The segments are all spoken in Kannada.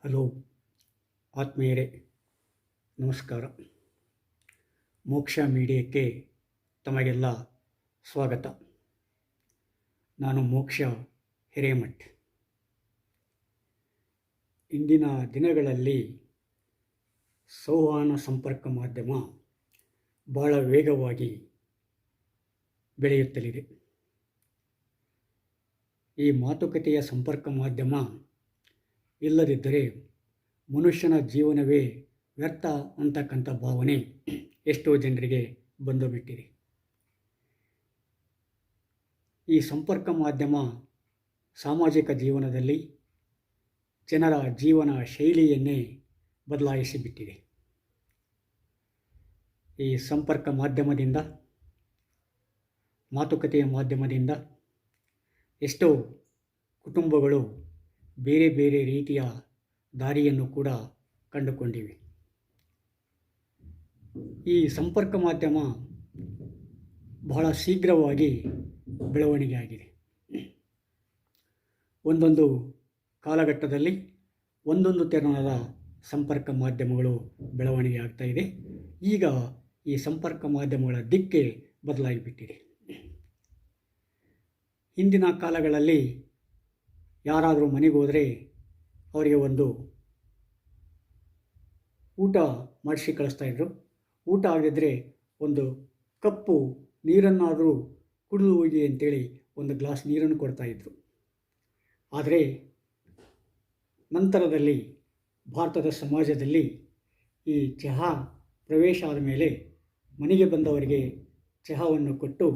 ಹಲೋ ಆತ್ಮೀಯರೇ, ನಮಸ್ಕಾರ. ಮೋಕ್ಷ ಮೀಡಿಯಾಕ್ಕೆ ತಮಗೆಲ್ಲ ಸ್ವಾಗತ. ನಾನು ಮೋಕ್ಷ ಹಿರೇಮಠ್. ಇಂದಿನ ದಿನಗಳಲ್ಲಿ ಸಂವಹನ ಸಂಪರ್ಕ ಮಾಧ್ಯಮ ಬಹಳ ವೇಗವಾಗಿ ಬೆಳೆಯುತ್ತಲಿದೆ. ಈ ಮಾತುಕತೆಯ ಸಂಪರ್ಕ ಮಾಧ್ಯಮ ಇಲ್ಲದಿದ್ದರೆ ಮನುಷ್ಯನ ಜೀವನವೇ ವ್ಯರ್ಥ ಅಂತಕ್ಕಂಥ ಭಾವನೆ ಎಷ್ಟೋ ಜನರಿಗೆ ಬಂದು ಬಿಟ್ಟಿದೆ. ಈ ಸಂಪರ್ಕ ಮಾಧ್ಯಮ ಸಾಮಾಜಿಕ ಜೀವನದಲ್ಲಿ ಜನರ ಜೀವನ ಶೈಲಿಯನ್ನೇ ಬದಲಾಯಿಸಿಬಿಟ್ಟಿದೆ. ಈ ಸಂಪರ್ಕ ಮಾಧ್ಯಮದಿಂದ, ಮಾತುಕತೆಯ ಮಾಧ್ಯಮದಿಂದ ಎಷ್ಟೋ ಕುಟುಂಬಗಳು ಬೇರೆ ಬೇರೆ ರೀತಿಯ ದಾರಿಯನ್ನು ಕೂಡ ಕಂಡುಕೊಂಡಿವೆ. ಈ ಸಂಪರ್ಕ ಮಾಧ್ಯಮ ಬಹಳ ಶೀಘ್ರವಾಗಿ ಬೆಳವಣಿಗೆ ಆಗಿದೆ. ಒಂದೊಂದು ಕಾಲಘಟ್ಟದಲ್ಲಿ ಒಂದೊಂದು ತೆರನಾದ ಸಂಪರ್ಕ ಮಾಧ್ಯಮಗಳು ಬೆಳವಣಿಗೆ ಆಗ್ತಾ ಇದೆ. ಈಗ ಈ ಸಂಪರ್ಕ ಮಾಧ್ಯಮಗಳ ದಿಕ್ಕೇ ಬದಲಾಗಿಬಿಟ್ಟಿದೆ. ಹಿಂದಿನ ಕಾಲಗಳಲ್ಲಿ ಯಾರಾದರೂ ಮನೆಗೆ ಹೋದರೆ ಅವರಿಗೆ ಒಂದು ಊಟ ಮಾಡಿಸಿ ಕಳಿಸ್ತಾಯಿದ್ರು. ಊಟ ಆಗದಿದ್ದರೆ ಒಂದು ಕಪ್ಪು ನೀರನ್ನಾದರೂ ಕುಡಿದು ಹೋಗಿ ಅಂತೇಳಿ ಒಂದು ಗ್ಲಾಸ್ ನೀರನ್ನು ಕೊಡ್ತಾಯಿದ್ರು. ಆದರೆ ನಂತರದಲ್ಲಿ ಭಾರತದ ಸಮಾಜದಲ್ಲಿ ಈ ಚಹಾ ಪ್ರವೇಶ ಆದ ಮೇಲೆ ಮನೆಗೆ ಬಂದವರಿಗೆ ಚಹಾವನ್ನು ಕೊಟ್ಟು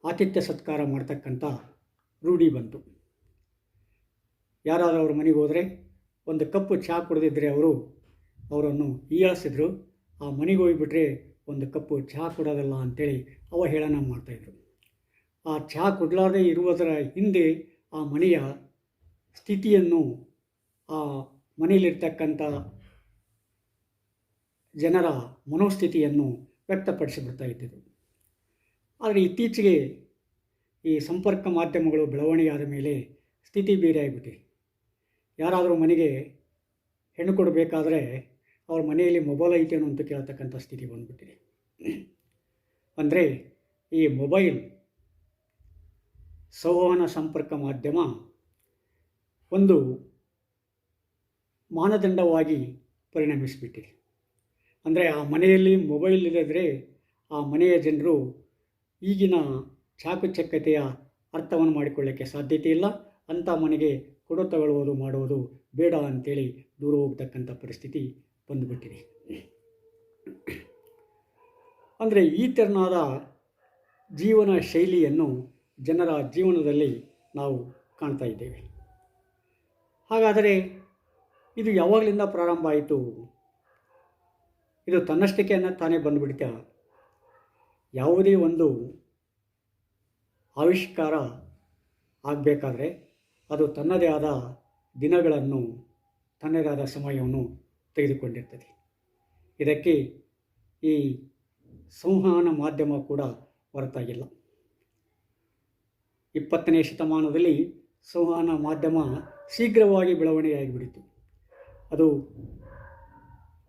ಆತಿಥ್ಯ ಸತ್ಕಾರ ಮಾಡ್ತಕ್ಕಂಥ ರೂಢಿ ಬಂತು. ಯಾರಾದರೂ ಅವ್ರ ಮನೆಗೆ ಹೋದರೆ ಒಂದು ಕಪ್ಪು ಚಹಾ ಕುಡಿದಿದ್ದರೆ ಅವರನ್ನು ಹೀಯಾಳಿಸಿದ್ರು. ಆ ಮನೆಗೆ ಹೋಗಿಬಿಟ್ರೆ ಒಂದು ಕಪ್ಪು ಚಹಾ ಕೊಡೋದಲ್ಲ ಅಂಥೇಳಿ ಅವಹೇಳನ ಮಾಡ್ತಾಯಿದ್ರು. ಆ ಚಹಾ ಕೊಡಲಾರದೆ ಇರುವುದರ ಹಿಂದೆ ಆ ಮನೆಯ ಸ್ಥಿತಿಯನ್ನು, ಆ ಮನೆಯಲ್ಲಿರ್ತಕ್ಕಂಥ ಜನರ ಮನೋಸ್ಥಿತಿಯನ್ನು ವ್ಯಕ್ತಪಡಿಸಿಬಿಡ್ತಾ ಇದ್ದರು. ಆದರೆ ಇತ್ತೀಚೆಗೆ ಈ ಸಂಪರ್ಕ ಮಾಧ್ಯಮಗಳು ಬೆಳವಣಿಗೆ ಆದ ಮೇಲೆ ಸ್ಥಿತಿ ಬೇರೆ ಆಗಿಬಿಟ್ಟಿದೆ. ಯಾರಾದರೂ ಮನೆಗೆ ಹೆಣ್ಣು ಕೊಡಬೇಕಾದ್ರೆ ಅವ್ರ ಮನೆಯಲ್ಲಿ ಮೊಬೈಲ್ ಐತೇನೋ ಅಂತ ಕೇಳ್ತಕ್ಕಂಥ ಸ್ಥಿತಿ ಬಂದುಬಿಟ್ಟಿದೆ. ಅಂದರೆ ಈ ಮೊಬೈಲ್ ಸಂವಹನ ಸಂಪರ್ಕ ಮಾಧ್ಯಮ ಒಂದು ಮಾನದಂಡವಾಗಿ ಪರಿಣಮಿಸಿಬಿಟ್ಟಿದೆ. ಅಂದರೆ ಆ ಮನೆಯಲ್ಲಿ ಮೊಬೈಲ್ ಇಲ್ಲದ್ರೆ ಆ ಮನೆಯ ಜನರು ಈಗಿನ ಚಾಕುಚಕ್ಯತೆಯ ಅರ್ಥವನ್ನು ಮಾಡಿಕೊಳ್ಳೋಕ್ಕೆ ಸಾಧ್ಯತೆ ಇಲ್ಲ. ಅಂಥ ಮನೆಗೆ ಕೊಡು ತಗೊಳ್ಳುವುದು ಮಾಡುವುದು ಬೇಡ ಅಂಥೇಳಿ ದೂರ ಹೋಗ್ತಕ್ಕಂಥ ಪರಿಸ್ಥಿತಿ ಬಂದುಬಿಟ್ಟಿದೆ. ಅಂದರೆ ಈ ತೆರನಾದ ಜೀವನ ಶೈಲಿಯನ್ನು ಜನರ ಜೀವನದಲ್ಲಿ ನಾವು ಕಾಣ್ತಾ ಇದ್ದೇವೆ. ಹಾಗಾದರೆ ಇದು ಯಾವಾಗಲಿಂದ ಪ್ರಾರಂಭ ಆಯಿತು? ಇದು ತನ್ನಷ್ಟಕ್ಕೆ ತಾನೇ ಬಂದುಬಿಡ್ತಾ? ಯಾವುದೇ ಒಂದು ಆವಿಷ್ಕಾರ ಆಗಬೇಕಾದ್ರೆ ಅದು ತನ್ನದೇ ಆದ ದಿನಗಳನ್ನು, ತನ್ನದೇ ಆದ ಸಮಯವನ್ನು ತೆಗೆದುಕೊಂಡಿರ್ತದೆ. ಇದಕ್ಕೆ ಈ ಸಂವಹನ ಮಾಧ್ಯಮ ಕೂಡ ಹೊರತಾಗಿಲ್ಲ. 20ನೇ ಶತಮಾನದಲ್ಲಿ ಸಂವಹನ ಮಾಧ್ಯಮ ಶೀಘ್ರವಾಗಿ ಬೆಳವಣಿಗೆ ಆಗಿಬಿಡಿತು. ಅದು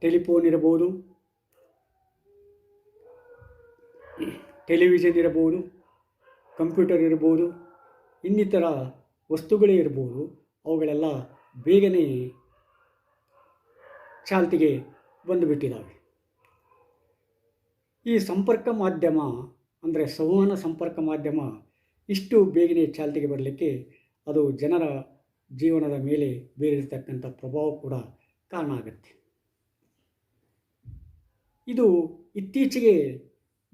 ಟೆಲಿಫೋನ್ ಇರಬಹುದು, ಟೆಲಿವಿಷನ್ ಇರಬಹುದು, ಕಂಪ್ಯೂಟರ್ ಇರ್ಬೋದು, ಇನ್ನಿತರ ವಸ್ತುಗಳೇ ಇರ್ಬೋದು. ಅವುಗಳೆಲ್ಲ ಬೇಗನೆ ಚಾಲ್ತಿಗೆ ಬಂದುಬಿಟ್ಟಿದ್ದಾವೆ. ಈ ಸಂಪರ್ಕ ಮಾಧ್ಯಮ ಅಂದರೆ ಸಂವಹನ ಸಂಪರ್ಕ ಮಾಧ್ಯಮ ಇಷ್ಟು ಬೇಗನೆ ಚಾಲ್ತಿಗೆ ಬರಲಿಕ್ಕೆ ಅದು ಜನರ ಜೀವನದ ಮೇಲೆ ಬೀರಿರ್ತಕ್ಕಂಥ ಪ್ರಭಾವ ಕೂಡ ಕಾರಣ ಆಗುತ್ತೆ. ಇದು ಇತ್ತೀಚೆಗೆ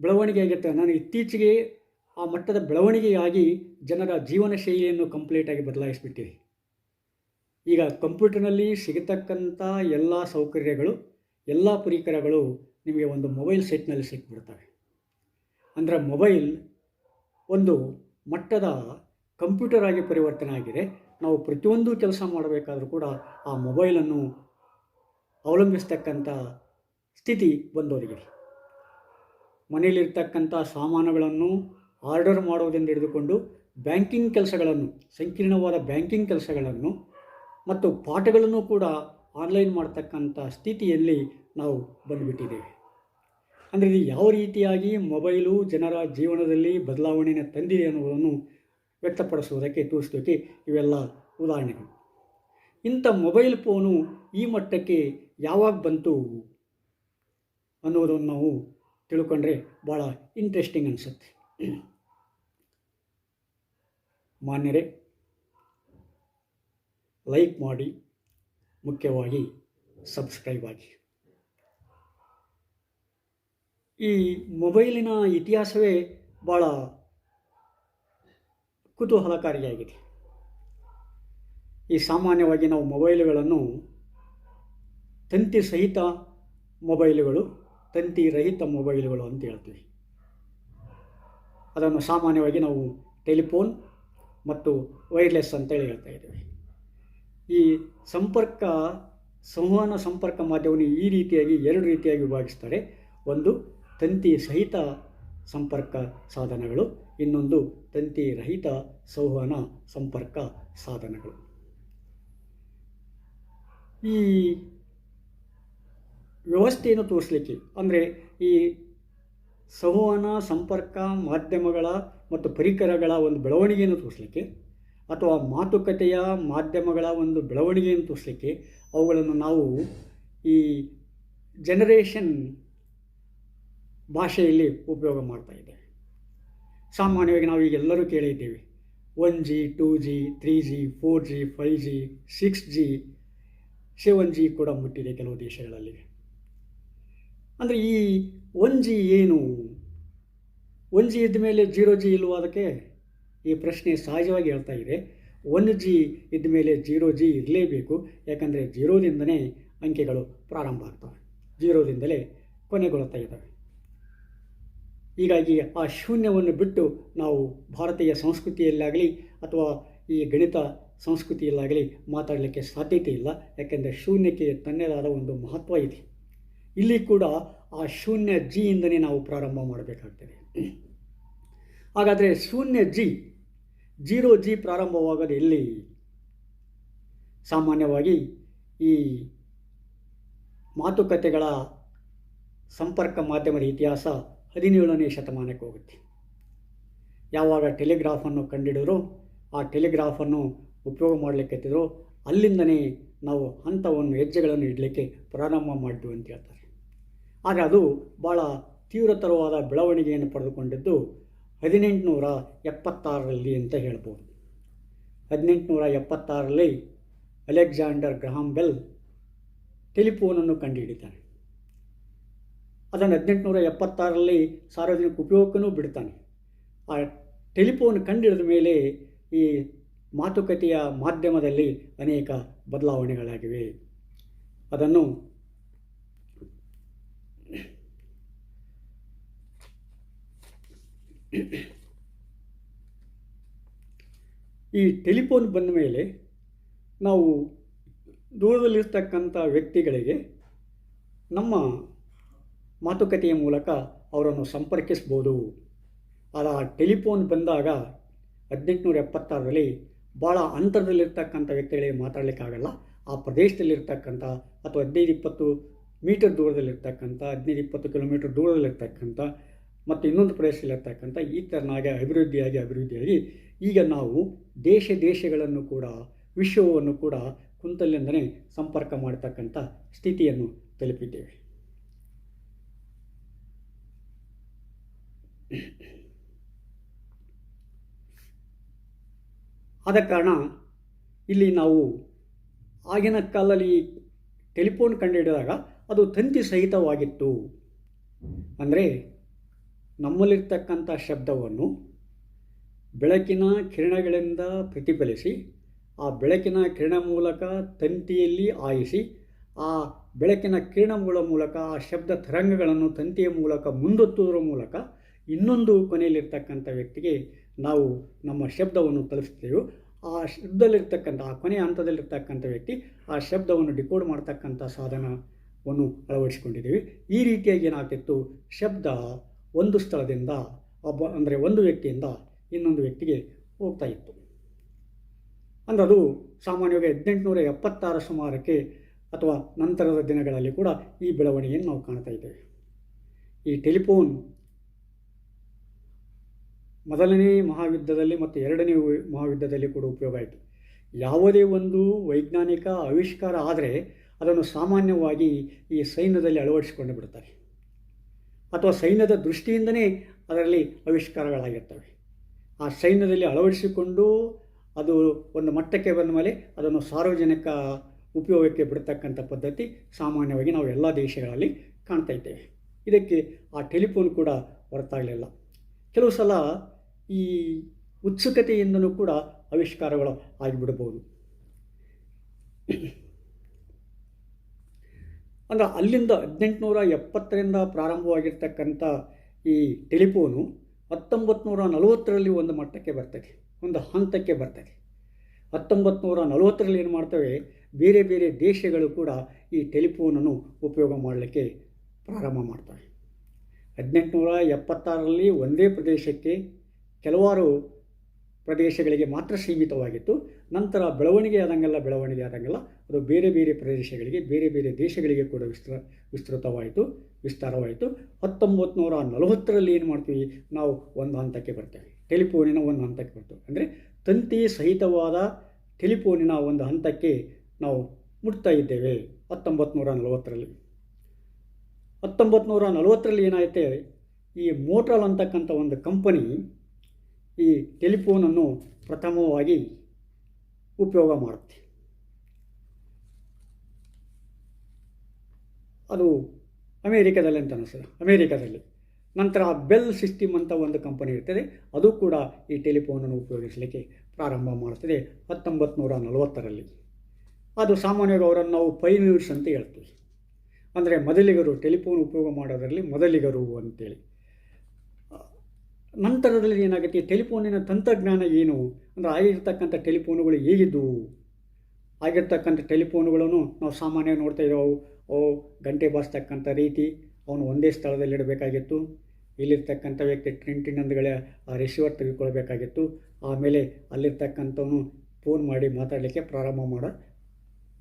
ಬೆಳವಣಿಗೆ ಆಗುತ್ತೆ. ನಾನು ಇತ್ತೀಚೆಗೆ ಆ ಮಟ್ಟದ ಬೆಳವಣಿಗೆಯಾಗಿ ಜನರ ಜೀವನ ಶೈಲಿಯನ್ನು ಕಂಪ್ಲೀಟಾಗಿ ಬದಲಾಯಿಸಿಬಿಟ್ಟಿದೆ. ಈಗ ಕಂಪ್ಯೂಟರ್ನಲ್ಲಿ ಸಿಗತಕ್ಕಂಥ ಎಲ್ಲ ಸೌಕರ್ಯಗಳು, ಎಲ್ಲ ಪರಿಕರಗಳು ನಿಮಗೆ ಒಂದು ಮೊಬೈಲ್ ಸೆಟ್ನಲ್ಲಿ ಸಿಕ್ಬಿಡ್ತವೆ. ಅಂದರೆ ಮೊಬೈಲ್ ಒಂದು ಮಟ್ಟದ ಕಂಪ್ಯೂಟರ್ ಆಗಿ ಪರಿವರ್ತನೆ ಆಗಿದೆ. ನಾವು ಪ್ರತಿಯೊಂದು ಕೆಲಸ ಮಾಡಬೇಕಾದ್ರೂ ಕೂಡ ಆ ಮೊಬೈಲನ್ನು ಅವಲಂಬಿಸ್ತಕ್ಕಂಥ ಸ್ಥಿತಿ ಬಂದೊದಗಿದೆ. ಮನೆಯಲ್ಲಿರ್ತಕ್ಕಂಥ ಸಾಮಾನುಗಳನ್ನು ಆರ್ಡರ್ ಮಾಡೋದರಿಂದ ಹಿಡಿದುಕೊಂಡು ಬ್ಯಾಂಕಿಂಗ್ ಕೆಲಸಗಳನ್ನು, ಸಂಕೀರ್ಣವಾದ ಬ್ಯಾಂಕಿಂಗ್ ಕೆಲಸಗಳನ್ನು ಮತ್ತು ಪಾಠಗಳನ್ನು ಕೂಡ ಆನ್ಲೈನ್ ಮಾಡ್ತಕ್ಕಂಥ ಸ್ಥಿತಿಯಲ್ಲಿ ನಾವು ಬಂದುಬಿಟ್ಟಿದ್ದೇವೆ. ಅಂದರೆ ಇದು ಯಾವ ರೀತಿಯಾಗಿ ಮೊಬೈಲು ಜನರ ಜೀವನದಲ್ಲಿ ಬದಲಾವಣೆಯನ್ನು ತಂದಿದೆ ಅನ್ನೋದನ್ನು ವ್ಯಕ್ತಪಡಿಸುವುದಕ್ಕೆ ತೋರಿಸೋದಕ್ಕೆ ಇವೆಲ್ಲ ಉದಾಹರಣೆಗಳು. ಇಂಥ ಮೊಬೈಲ್ ಫೋನು ಈ ಮಟ್ಟಕ್ಕೆ ಯಾವಾಗ ಬಂತು ಅನ್ನೋದನ್ನು ನಾವು ತಿಳ್ಕೊಂಡ್ರೆ ಭಾಳ ಇಂಟ್ರೆಸ್ಟಿಂಗ್ ಅನಿಸುತ್ತೆ. ಮಾನ್ಯರೇ, ಲೈಕ್ ಮಾಡಿ, ಮುಖ್ಯವಾಗಿ ಸಬ್ಸ್ಕ್ರೈಬ್ ಆಗಿ. ಈ ಮೊಬೈಲಿನ ಇತಿಹಾಸವೇ ಭಾಳ ಕುತೂಹಲಕಾರಿಯಾಗಿದೆ. ಈ ಸಾಮಾನ್ಯವಾಗಿ ನಾವು ಮೊಬೈಲುಗಳನ್ನು ತಂತಿ ಸಹಿತ ಮೊಬೈಲುಗಳು, ತಂತಿ ರಹಿತ ಮೊಬೈಲುಗಳು ಅಂತ ಹೇಳ್ತೀವಿ. ಅದನ್ನು ಸಾಮಾನ್ಯವಾಗಿ ನಾವು ಟೆಲಿಫೋನ್ ಮತ್ತು ವೈರ್ಲೆಸ್ ಅಂತೇಳಿ ಹೇಳ್ತಾ ಇದ್ದೇವೆ. ಈ ಸಂವಹನ ಸಂಪರ್ಕ ಮಾಧ್ಯಮವನ್ನು ಈ ರೀತಿಯಾಗಿ ಎರಡು ರೀತಿಯಾಗಿ ವಿಭಾಗಿಸ್ತಾರೆ. ಒಂದು ತಂತಿ ಸಹಿತ ಸಂಪರ್ಕ ಸಾಧನಗಳು, ಇನ್ನೊಂದು ತಂತಿ ರಹಿತ ಸಂವಹನ ಸಂಪರ್ಕ ಸಾಧನಗಳು. ಈ ವ್ಯವಸ್ಥೆಯನ್ನು ತೋರಿಸಲಿಕ್ಕೆ, ಅಂದರೆ ಈ ಸಂವಹನ ಸಂಪರ್ಕ ಮಾಧ್ಯಮಗಳ ಮತ್ತು ಪರಿಕರಗಳ ಒಂದು ಬೆಳವಣಿಗೆಯನ್ನು ತೋರಿಸಲಿಕ್ಕೆ, ಅಥವಾ ಮಾತುಕತೆಯ ಮಾಧ್ಯಮಗಳ ಒಂದು ಬೆಳವಣಿಗೆಯನ್ನು ತೋರಿಸಲಿಕ್ಕೆ ಅವುಗಳನ್ನು ನಾವು ಈ ಜನರೇಷನ್ ಭಾಷೆಯಲ್ಲಿ ಉಪಯೋಗ ಮಾಡ್ತಾ ಇದ್ದೇವೆ. ಸಾಮಾನ್ಯವಾಗಿ ನಾವು ಈಗ ಎಲ್ಲರೂ ಕೇಳಿದ್ದೇವೆ 1G 2G 3G 4G 5G 6G 7G ಕೂಡ ಮುಟ್ಟಿದೆ ಕೆಲವು ದೇಶಗಳಲ್ಲಿ. ಅಂದರೆ ಈ 1G ಏನು, 1G ಇದ್ದ ಮೇಲೆ 0G ಇಲ್ವೋ? ಅದಕ್ಕೆ ಈ ಪ್ರಶ್ನೆ ಸಹಜವಾಗಿ ಹೇಳ್ತಾ ಇದೆ. 1G ಇದ್ದ ಮೇಲೆ 0G ಇರಲೇಬೇಕು. ಯಾಕಂದರೆ 0ದಿಂದಲೇ ಅಂಕೆಗಳು ಪ್ರಾರಂಭ ಆಗ್ತವೆ, 0ದಿಂದಲೇ ಕೊನೆಗೊಳ್ತಾ ಇದ್ದಾವೆ. ಹೀಗಾಗಿ ಆ ಶೂನ್ಯವನ್ನು ಬಿಟ್ಟು ನಾವು ಭಾರತೀಯ ಸಂಸ್ಕೃತಿಯಲ್ಲಾಗಲಿ ಅಥವಾ ಈ ಗಣಿತ ಸಂಸ್ಕೃತಿಯಲ್ಲಾಗಲಿ ಮಾತಾಡಲಿಕ್ಕೆ ಸಾಧ್ಯತೆ ಇಲ್ಲ. ಯಾಕೆಂದರೆ ಶೂನ್ಯಕ್ಕೆ ತನ್ನದಾದ ಒಂದು ಮಹತ್ವ ಇದೆ. ಇಲ್ಲಿ ಕೂಡ ಆ ಶೂನ್ಯ ಜಿಯಿಂದಲೇ ನಾವು ಪ್ರಾರಂಭ ಮಾಡಬೇಕಾಗ್ತದೆ. ಹಾಗಾದರೆ ಶೂನ್ಯ ಜಿ 0G ಪ್ರಾರಂಭವಾಗೋದು ಎಲ್ಲಿ? ಸಾಮಾನ್ಯವಾಗಿ ಈ ಮಾತುಕತೆಗಳ ಸಂಪರ್ಕ ಮಾಧ್ಯಮದ ಇತಿಹಾಸ 17ನೇ ಶತಮಾನಕ್ಕೆ ಹೋಗುತ್ತೆ. ಯಾವಾಗ ಟೆಲಿಗ್ರಾಫನ್ನು ಕಂಡುಹಿಡಿದ್ರು, ಆ ಟೆಲಿಗ್ರಾಫನ್ನು ಉಪಯೋಗ ಮಾಡಲಿಕ್ಕೆತ್ತಿದ್ರು, ಅಲ್ಲಿಂದನೇ ನಾವು ಹಂತವನ್ನು ಹೆಜ್ಜೆಗಳನ್ನು ಇಡಲಿಕ್ಕೆ ಪ್ರಾರಂಭ ಮಾಡಿದ್ವು ಅಂತ ಹೇಳ್ತಾರೆ. ಆದರೆ ಅದು ಭಾಳ ತೀವ್ರತರವಾದ ಬೆಳವಣಿಗೆಯನ್ನು ಪಡೆದುಕೊಂಡಿದ್ದು 1876ರಲ್ಲಿ ಅಂತ ಹೇಳ್ಬೋದು. 1876ರಲ್ಲಿ ಅಲೆಕ್ಸಾಂಡರ್ ಗ್ರಹಾಂ ಬೆಲ್ ಟೆಲಿಫೋನನ್ನು ಕಂಡುಹಿಡಿತಾನೆ. ಅದನ್ನು 1876ರಲ್ಲಿ ಸಾರ್ವಜನಿಕ ಉಪಯೋಗಕ್ಕೂ ಬಿಡ್ತಾನೆ. ಆ ಟೆಲಿಫೋನ್ ಕಂಡುಹಿಡಿದ ಮೇಲೆ ಈ ಮಾತುಕತೆಯ ಮಾಧ್ಯಮದಲ್ಲಿ ಅನೇಕ ಬದಲಾವಣೆಗಳಾಗಿವೆ. ಅದನ್ನು ಈ ಟೆಲಿಫೋನ್ ಬಂದ ಮೇಲೆ ನಾವು ದೂರದಲ್ಲಿರ್ತಕ್ಕಂಥ ವ್ಯಕ್ತಿಗಳಿಗೆ ನಮ್ಮ ಮಾತುಕತೆಯ ಮೂಲಕ ಅವರನ್ನು ಸಂಪರ್ಕಿಸ್ಬೋದು. ಆ ಟೆಲಿಫೋನ್ ಬಂದಾಗ 1876ರಲ್ಲಿ ಭಾಳ ಅಂತರದಲ್ಲಿರ್ತಕ್ಕಂಥ ವ್ಯಕ್ತಿಗಳಿಗೆ ಮಾತಾಡಲಿಕ್ಕಾಗಲ್ಲ. ಆ ಪ್ರದೇಶದಲ್ಲಿರ್ತಕ್ಕಂಥ ಅಥವಾ 15-20 ಮೀಟರ್ ದೂರದಲ್ಲಿರ್ತಕ್ಕಂಥ, 15-20 ಕಿಲೋಮೀಟರ್ ದೂರದಲ್ಲಿರ್ತಕ್ಕಂಥ ಮತ್ತು ಇನ್ನೊಂದು ಪ್ರದೇಶದಲ್ಲಿರ್ತಕ್ಕಂಥ ಈ ಥರನಾಗಿ ಅಭಿವೃದ್ಧಿಯಾಗಿ ಈಗ ನಾವು ದೇಶಗಳನ್ನು ಕೂಡ ವಿಶ್ವವನ್ನು ಕೂಡ ಕುಂತಲ್ಲಿಂದಲೇ ಸಂಪರ್ಕ ಮಾಡತಕ್ಕಂಥ ಸ್ಥಿತಿಯನ್ನು ತಲುಪಿದ್ದೇವೆ. ಆದ ಕಾರಣ ಇಲ್ಲಿ ನಾವು ಆಗಿನ ಕಾಲದಲ್ಲಿ ಟೆಲಿಫೋನ್ ಕಂಡುಹಿಡಿದಾಗ ಅದು ತಂತಿ ಸಹಿತವಾಗಿತ್ತು. ಅಂದರೆ ನಮ್ಮಲ್ಲಿರ್ತಕ್ಕಂಥ ಶಬ್ದವನ್ನು ಬೆಳಕಿನ ಕಿರಣಗಳಿಂದ ಪ್ರತಿಫಲಿಸಿ, ಆ ಬೆಳಕಿನ ಕಿರಣ ಮೂಲಕ ತಂತಿಯಲ್ಲಿ ಆಯಿಸಿ, ಆ ಬೆಳಕಿನ ಕಿರಣಗಳ ಮೂಲಕ ಆ ಶಬ್ದ ತರಂಗಗಳನ್ನು ತಂತಿಯ ಮೂಲಕ ಮುಂದೊತ್ತುವುದರ ಮೂಲಕ ಇನ್ನೊಂದು ಕೊನೆಯಲ್ಲಿರ್ತಕ್ಕಂಥ ವ್ಯಕ್ತಿಗೆ ನಾವು ನಮ್ಮ ಶಬ್ದವನ್ನು ತಲುಪಿಸ್ತೇವೆ. ಆ ಶಬ್ದದಲ್ಲಿರ್ತಕ್ಕಂಥ ಆ ಕೊನೆಯ ಹಂತದಲ್ಲಿರ್ತಕ್ಕಂಥ ವ್ಯಕ್ತಿ ಆ ಶಬ್ದವನ್ನು ಡಿಕೋಡ್ ಮಾಡ್ತಕ್ಕಂಥ ಸಾಧನವನ್ನು ಅಳವಡಿಸಿಕೊಂಡಿದ್ದೇವೆ. ಈ ರೀತಿಯಾಗಿ ಏನಾಗ್ತಿತ್ತು, ಶಬ್ದ ಒಂದು ಸ್ಥಳದಿಂದ ಒಂದು ವ್ಯಕ್ತಿಯಿಂದ ಇನ್ನೊಂದು ವ್ಯಕ್ತಿಗೆ ಹೋಗ್ತಾ ಇತ್ತು. ಅಂದರೆ ಅದು ಸಾಮಾನ್ಯವಾಗಿ 1876 ಸುಮಾರಕ್ಕೆ ಅಥವಾ ನಂತರದ ದಿನಗಳಲ್ಲಿ ಕೂಡ ಈ ಬೆಳವಣಿಗೆಯನ್ನು ನಾವು ಕಾಣ್ತಾ ಇದ್ದೇವೆ. ಈ ಟೆಲಿಫೋನ್ ಮೊದಲನೇ ಮಹಾಯುದ್ಧದಲ್ಲಿ ಮತ್ತು ಎರಡನೇ ಮಹಾಯುದ್ಧದಲ್ಲಿ ಕೂಡ ಉಪಯೋಗ ಆಯಿತು. ಯಾವುದೇ ಒಂದು ವೈಜ್ಞಾನಿಕ ಆವಿಷ್ಕಾರ ಆದರೆ ಅದನ್ನು ಸಾಮಾನ್ಯವಾಗಿ ಈ ಸೈನ್ಯದಲ್ಲಿ ಅಳವಡಿಸಿಕೊಂಡು ಬಿಡ್ತಾರೆ, ಅಥವಾ ಸೈನ್ಯದ ದೃಷ್ಟಿಯಿಂದಲೇ ಅದರಲ್ಲಿ ಆವಿಷ್ಕಾರಗಳಾಗಿರ್ತವೆ. ಆ ಸೈನ್ಯದಲ್ಲಿ ಅಳವಡಿಸಿಕೊಂಡು ಅದು ಒಂದು ಮಟ್ಟಕ್ಕೆ ಬಂದ ಮೇಲೆ ಅದನ್ನು ಸಾರ್ವಜನಿಕ ಉಪಯೋಗಕ್ಕೆ ಬಿಡ್ತಕ್ಕಂಥ ಪದ್ಧತಿ ಸಾಮಾನ್ಯವಾಗಿ ನಾವು ಎಲ್ಲ ದೇಶಗಳಲ್ಲಿ ಕಾಣ್ತಾ ಇದ್ದೇವೆ. ಇದಕ್ಕೆ ಆ ಟೆಲಿಫೋನ್ ಕೂಡ ಹೊರತಾಗಲಿಲ್ಲ. ಕೆಲವು ಸಲ ಈ ಉತ್ಸುಕತೆಯಿಂದಲೂ ಕೂಡ ಆವಿಷ್ಕಾರಗಳು ಆಗಿಬಿಡ್ಬೋದು. ಅಂದರೆ ಅಲ್ಲಿಂದ 1870ರಿಂದ ಪ್ರಾರಂಭವಾಗಿರ್ತಕ್ಕಂಥ ಈ ಟೆಲಿಫೋನು 1940ರಲ್ಲಿ ಒಂದು ಮಟ್ಟಕ್ಕೆ ಬರ್ತದೆ, ಒಂದು ಹಂತಕ್ಕೆ ಬರ್ತದೆ. 1940ರಲ್ಲಿ ಏನು ಮಾಡ್ತವೆ, ಬೇರೆ ಬೇರೆ ದೇಶಗಳು ಕೂಡ ಈ ಟೆಲಿಫೋನನ್ನು ಉಪಯೋಗ ಮಾಡಲಿಕ್ಕೆ ಪ್ರಾರಂಭ ಮಾಡ್ತವೆ. 1876ರಲ್ಲಿ ಒಂದೇ ಪ್ರದೇಶಕ್ಕೆ ಕೆಲವಾರು ಪ್ರದೇಶಗಳಿಗೆ ಮಾತ್ರ ಸೀಮಿತವಾಗಿತ್ತು. ನಂತರ ಬೆಳವಣಿಗೆ ಆದಂಗೆಲ್ಲ ಅದು ಬೇರೆ ಬೇರೆ ಪ್ರದೇಶಗಳಿಗೆ, ಬೇರೆ ಬೇರೆ ದೇಶಗಳಿಗೆ ಕೂಡ ವಿಸ್ತಾರವಾಯಿತು. 1940ರಲ್ಲಿ ಏನು ಮಾಡ್ತೀವಿ, ನಾವು ಒಂದು ಹಂತಕ್ಕೆ ಬರ್ತೇವೆ, ಟೆಲಿಫೋನಿನ ಒಂದು ಹಂತಕ್ಕೆ ಬರ್ತೇವೆ. ಅಂದರೆ ತಂತಿ ಸಹಿತವಾದ ಟೆಲಿಫೋನಿನ ಒಂದು ಹಂತಕ್ಕೆ ನಾವು ಮುಟ್ತಾ ಇದ್ದೇವೆ 1940ರಲ್ಲಿ. 1940ರಲ್ಲಿ ಏನಾಯಿತೆ, ಈ ಮೋಟ್ರಾಲ್ ಅಂತಕ್ಕಂಥ ಒಂದು ಕಂಪನಿ ಈ ಟೆಲಿಫೋನನ್ನು ಪ್ರಥಮವಾಗಿ ಉಪಯೋಗ ಮಾಡುತ್ತೆ. ಅದು ಅಮೇರಿಕಾದಲ್ಲಿ ಅಂತ ಅನಿಸ್ತದೆ, ಅಮೇರಿಕಾದಲ್ಲಿ. ನಂತರ ಬೆಲ್ ಸಿಸ್ಟಮ್ ಅಂತ ಒಂದು ಕಂಪನಿ ಇರ್ತದೆ, ಅದು ಕೂಡ ಈ ಟೆಲಿಫೋನನ್ನು ಉಪಯೋಗಿಸಲಿಕ್ಕೆ ಪ್ರಾರಂಭ ಮಾಡ್ತದೆ 1940ರಲ್ಲಿ. ಅದು ಸಾಮಾನ್ಯವಾಗಿ ಅವರನ್ನು ನಾವು ಪೈನಿಯರ್ಸ್ ಅಂತ ಹೇಳ್ತೀವಿ. ಅಂದರೆ ಮೊದಲಿಗರು, ಟೆಲಿಫೋನ್ ಉಪಯೋಗ ಮಾಡೋದರಲ್ಲಿ ಮೊದಲಿಗರು ಅಂತೇಳಿ. ನಂತರದಲ್ಲಿ ಏನಾಗುತ್ತೆ, ಟೆಲಿಫೋನಿನ ತಂತ್ರಜ್ಞಾನ ಏನು ಅಂದರೆ ಆಗಿರ್ತಕ್ಕಂಥ ಟೆಲಿಫೋನುಗಳು ಹೇಗಿದ್ದವು, ಆಗಿರ್ತಕ್ಕಂಥ ಟೆಲಿಫೋನುಗಳನ್ನು ನಾವು ಸಾಮಾನ್ಯವಾಗಿ ನೋಡ್ತಾ ಇದ್ದೇವೆ. ಅವು ಗಂಟೆ ಬಾರಿಸ್ತಕ್ಕಂಥ ರೀತಿ, ಅವನು ಒಂದೇ ಸ್ಥಳದಲ್ಲಿ ಇಡಬೇಕಾಗಿತ್ತು. ಇಲ್ಲಿರ್ತಕ್ಕಂಥ ವ್ಯಕ್ತಿ ಟಿನ್ನಂದುಗಳ ಆ ರಿಸೀವರ್ ತೆಗೆದುಕೊಳ್ಬೇಕಾಗಿತ್ತು. ಆಮೇಲೆ ಅಲ್ಲಿರ್ತಕ್ಕಂಥವನು ಫೋನ್ ಮಾಡಿ ಮಾತಾಡಲಿಕ್ಕೆ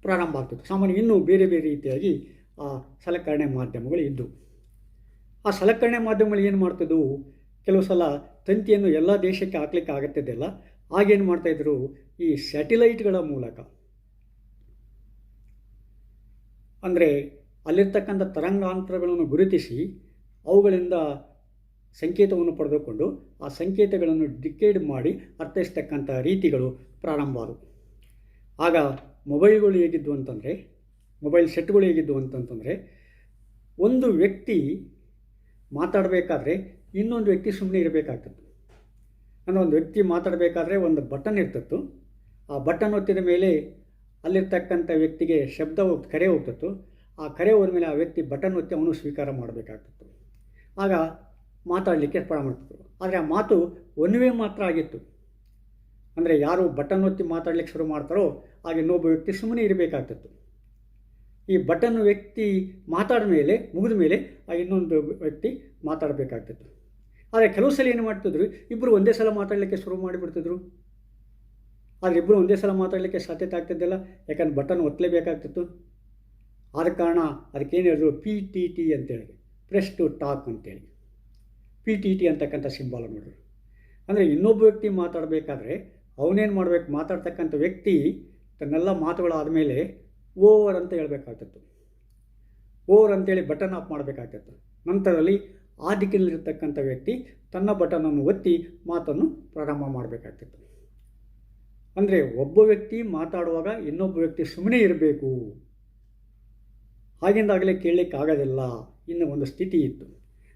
ಪ್ರಾರಂಭ ಆಗ್ತಿತ್ತು. ಸಾಮಾನ್ಯ ಇನ್ನೂ ಬೇರೆ ಬೇರೆ ರೀತಿಯಾಗಿ ಆ ಸಲಕರಣೆ ಮಾಧ್ಯಮಗಳು ಇದ್ದವು. ಆ ಸಲಕರಣೆ ಮಾಧ್ಯಮಗಳು ಏನು ಮಾಡ್ತಿದ್ದವು, ಕೆಲವು ಸಲ ತಂತಿಯನ್ನು ಎಲ್ಲ ದೇಶಕ್ಕೆ ಹಾಕ್ಲಿಕ್ಕೆ ಆಗುತ್ತಿದ್ದಿಲ್ಲ. ಆಗೇನು ಮಾಡ್ತಾಯಿದ್ರು, ಈ ಸ್ಯಾಟಿಲೈಟ್ಗಳ ಮೂಲಕ, ಅಂದರೆ ಅಲ್ಲಿರ್ತಕ್ಕಂಥ ತರಂಗಾಂತರಗಳನ್ನು ಗುರುತಿಸಿ ಅವುಗಳಿಂದ ಸಂಕೇತವನ್ನು ಪಡೆದುಕೊಂಡು ಆ ಸಂಕೇತಗಳನ್ನು ಡಿಕೇಡ್ ಮಾಡಿ ಅರ್ಥೈಸ್ತಕ್ಕಂಥ ರೀತಿಗಳು ಪ್ರಾರಂಭ ಆದವು. ಆಗ ಮೊಬೈಲ್ಗಳು ಹೇಗಿದ್ದು ಅಂತಂದರೆ, ಮೊಬೈಲ್ ಸೆಟ್ಗಳು ಹೇಗಿದ್ದು ಅಂತಂತಂದರೆ, ಒಂದು ವ್ಯಕ್ತಿ ಮಾತಾಡಬೇಕಾದ್ರೆ ಇನ್ನೊಂದು ವ್ಯಕ್ತಿ ಸುಮ್ಮನೆ ಇರಬೇಕಾಗ್ತಿತ್ತು. ಅಂದರೆ ಒಂದು ವ್ಯಕ್ತಿ ಮಾತಾಡಬೇಕಾದ್ರೆ ಒಂದು ಬಟನ್ ಇರ್ತಿತ್ತು. ಆ ಬಟನ್ ಒತ್ತಿದ ಮೇಲೆ ಅಲ್ಲಿರ್ತಕ್ಕಂಥ ವ್ಯಕ್ತಿಗೆ ಕರೆ ಹೋಗ್ತಿತ್ತು. ಆ ಕರೆ ಹೋದ್ಮೇಲೆ ಆ ವ್ಯಕ್ತಿ ಬಟನ್ ಒತ್ತಿ ಅವನು ಸ್ವೀಕಾರ ಮಾಡಬೇಕಾಗ್ತಿತ್ತು. ಆಗ ಮಾತಾಡಲಿಕ್ಕೆ ಪ್ರಾರಂಭ ಮಾಡ್ತಿತ್ತು. ಆದರೆ ಆ ಮಾತು ಒನ್ ವೇ ಮಾತ್ರ ಆಗಿತ್ತು. ಅಂದರೆ ಯಾರು ಬಟನ್ ಒತ್ತಿ ಮಾತಾಡಲಿಕ್ಕೆ ಶುರು ಮಾಡ್ತಾರೋ ಆಗ ಇನ್ನೊಬ್ಬ ವ್ಯಕ್ತಿ ಸುಮ್ಮನೆ ಇರಬೇಕಾಗ್ತಿತ್ತು. ಈ ಬಟನ್ ವ್ಯಕ್ತಿ ಮಾತಾಡಿದ ಮೇಲೆ, ಮುಗಿದ ಮೇಲೆ ಆ ಇನ್ನೊಂದು ವ್ಯಕ್ತಿ ಮಾತಾಡಬೇಕಾಗ್ತಿತ್ತು. ಆದರೆ ಕೆಲವು ಸಲ ಏನು ಮಾಡ್ತಿದ್ರು, ಇಬ್ಬರು ಒಂದೇ ಸಲ ಮಾತಾಡಲಿಕ್ಕೆ ಶುರು ಮಾಡಿಬಿಡ್ತಿದ್ರು. ಆದರೆ ಇಬ್ಬರು ಒಂದೇ ಸಲ ಮಾತಾಡಲಿಕ್ಕೆ ಸಾಧ್ಯತೆ ಆಗ್ತಿದ್ದಿಲ್ಲ, ಯಾಕಂದ್ರೆ ಬಟನ್ ಒತ್ತಲೇಬೇಕಾಗ್ತಿತ್ತು. ಆದ ಕಾರಣ ಅದಕ್ಕೇನು ಹೇಳಿದ್ರು, PTT ಅಂತೇಳಿ, ಪ್ರೆಸ್ ಟು ಟಾಕ್ ಅಂತೇಳಿ PTT ಅಂತಕ್ಕಂಥ ಸಿಂಬಾಲ್ ನೋಡಿದ್ರು. ಅಂದರೆ ಇನ್ನೊಬ್ಬ ವ್ಯಕ್ತಿ ಮಾತಾಡಬೇಕಾದ್ರೆ ಅವನೇನು ಮಾಡಬೇಕು, ಮಾತಾಡ್ತಕ್ಕಂಥ ವ್ಯಕ್ತಿ ತನ್ನೆಲ್ಲ ಮಾತುಗಳಾದಮೇಲೆ ಓವರ್ ಅಂತ ಹೇಳಬೇಕಾಗ್ತಿತ್ತು. ಓವರ್ ಅಂತೇಳಿ ಬಟನ್ ಆಫ್ ಮಾಡಬೇಕಾಗ್ತಿತ್ತು. ನಂತರದಲ್ಲಿ ಆ ದಿಕ್ಕಿನಲ್ಲಿರ್ತಕ್ಕಂಥ ವ್ಯಕ್ತಿ ತನ್ನ ಬಟನನ್ನು ಒತ್ತಿ ಮಾತನ್ನು ಪ್ರಾರಂಭ ಮಾಡಬೇಕಾಗ್ತಿತ್ತು. ಅಂದರೆ ಒಬ್ಬ ವ್ಯಕ್ತಿ ಮಾತಾಡುವಾಗ ಇನ್ನೊಬ್ಬ ವ್ಯಕ್ತಿ ಸುಮ್ಮನೆ ಇರಬೇಕು, ಆಗಿಂದಾಗಲೇ ಕೇಳಲಿಕ್ಕೆ ಆಗೋದಿಲ್ಲ, ಇನ್ನು ಒಂದು ಸ್ಥಿತಿ ಇತ್ತು.